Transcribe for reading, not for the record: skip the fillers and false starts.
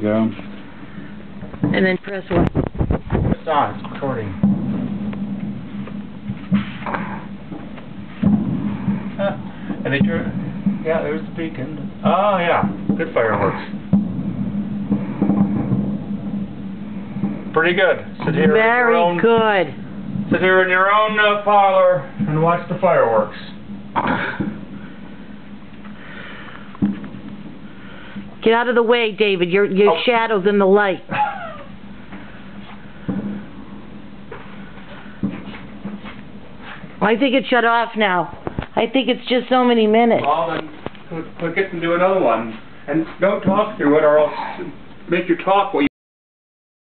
go. And then press what? It's on. It's recording. And they turn. Yeah, there's the beacon. Oh yeah, good fireworks. Pretty good. Sit here Very good. Sit here in your own parlor and watch the fireworks. Get out of the way, David. Your shadow's in the light. I think it shut off now. I think it's just so many minutes. Well, then click it and do another one. And don't talk through it, or else make your talk what you